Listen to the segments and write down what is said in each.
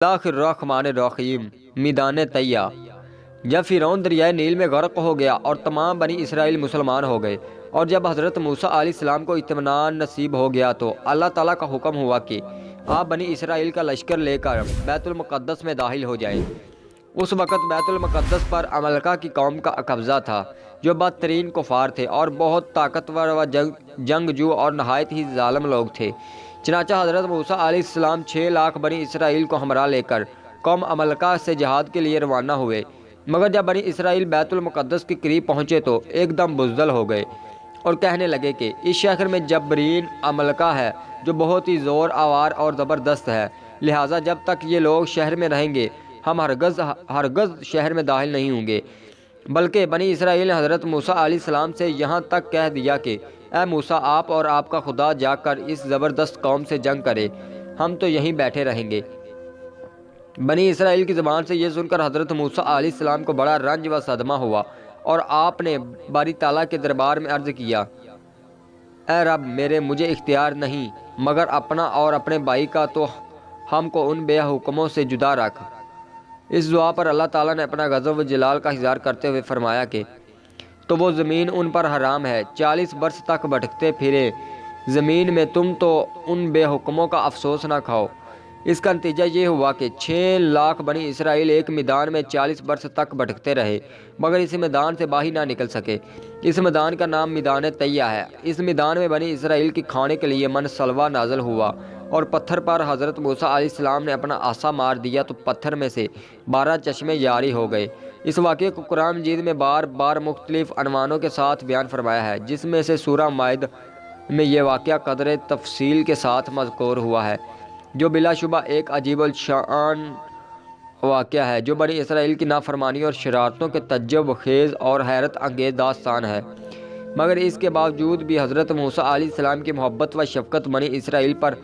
اللہ الرحمن الرحیم۔ میدان طیہ۔ جب فرعون دریائے نیل میں غرق ہو گیا اور تمام بنی اسرائیل مسلمان ہو گئے، اور جب حضرت موسیٰ علیہ السلام کو اطمینان نصیب ہو گیا تو اللہ تعالیٰ کا حکم ہوا کہ آپ بنی اسرائیل کا لشکر لے کر بیت المقدس میں داخل ہو جائیں۔ اس وقت بیت المقدس پر عمالقہ کی قوم کا قبضہ تھا، جو بدترین کفار تھے اور بہت طاقتور و جنگجو اور نہایت ہی ظالم لوگ تھے۔ چنانچہ حضرت موسیٰ علیہ السلام 6 لاکھ بنی اسرائیل کو ہمراہ لے کر قوم عمالقہ سے جہاد کے لیے روانہ ہوئے، مگر جب بنی اسرائیل بیت المقدس کے قریب پہنچے تو ایک دم بزدل ہو گئے اور کہنے لگے کہ اس شہر میں جبرین عمالقہ ہے جو بہت ہی زور آور اور زبردست ہے، لہٰذا جب تک یہ لوگ شہر میں رہیں گے ہم ہرگز شہر میں داخل نہیں ہوں گے۔ بلکہ بنی اسرائیل نے حضرت موسیٰ علیہ السلام سے یہاں تک کہہ دیا کہ اے موسیٰ، آپ اور آپ کا خدا جا کر اس زبردست قوم سے جنگ کرے، ہم تو یہیں بیٹھے رہیں گے۔ بنی اسرائیل کی زبان سے یہ سن کر حضرت موسیٰ علیہ السلام کو بڑا رنج و صدمہ ہوا، اور آپ نے باری تعالیٰ کے دربار میں عرض کیا، اے رب میرے، مجھے اختیار نہیں مگر اپنا اور اپنے بھائی کا، تو ہم کو ان بے حکموں سے جدا رکھ۔ اس دعا پر اللہ تعالیٰ نے اپنا غضب و جلال کا اظہار کرتے ہوئے فرمایا کہ تو وہ زمین ان پر حرام ہے، 40 برس تک بھٹکتے پھرے زمین میں، تم تو ان بے حکموں کا افسوس نہ کھاؤ۔ اس کا نتیجہ یہ ہوا کہ 6 لاکھ بنی اسرائیل ایک میدان میں 40 برس تک بھٹکتے رہے، مگر اس میدان سے باہر نہ نکل سکے۔ اس میدان کا نام میدان طیہ ہے۔ اس میدان میں بنی اسرائیل کی کھانے کے لیے من سلویٰ نازل ہوا، اور پتھر پر حضرت موسیٰ علیہ السلام نے اپنا عصا مار دیا تو پتھر میں سے 12 چشمے جاری ہو گئے۔ اس واقعے کو قرآن مجید میں بار بار مختلف عنوانوں کے ساتھ بیان فرمایا ہے، جس میں سے سورہ مائدہ میں یہ واقعہ قدر تفصیل کے ساتھ مذکور ہوا ہے، جو بلا شبہ ایک عجیب الشان واقعہ ہے، جو بنی اسرائیل کی نافرمانی اور شرارتوں کے تعجب خیز اور حیرت انگیز داستان ہے۔ مگر اس کے باوجود بھی حضرت موسیٰ علیہ السلام کی محبت و شفقت بنی اسرائیل پر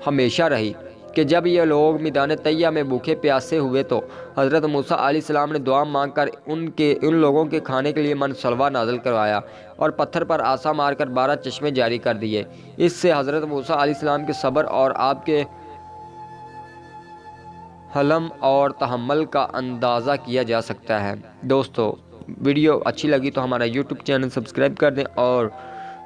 ہمیشہ رہی کہ جب یہ لوگ میدان طیہ میں بھوکے پیاسے ہوئے تو حضرت موسیٰ علیہ السلام نے دعا مانگ کر ان لوگوں کے کھانے کے لیے من سلویٰ نازل کروایا اور پتھر پر عصا مار کر 12 چشمے جاری کر دیے۔ اس سے حضرت موسیٰ علیہ السلام کے صبر اور آپ کے حلم اور تحمل کا اندازہ کیا جا سکتا ہے۔ دوستو، ویڈیو اچھی لگی تو ہمارا یوٹیوب چینل سبسکرائب کر دیں، اور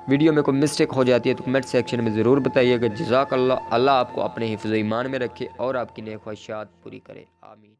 ویڈیو میں کوئی مسٹیک ہو جاتی ہے تو کمنٹ سیکشن میں ضرور بتائیے گا۔ جزاک اللہ۔ اللہ آپ کو اپنے حفظ و ایمان میں رکھے اور آپ کی نیک خواہشات پوری کرے، آمین۔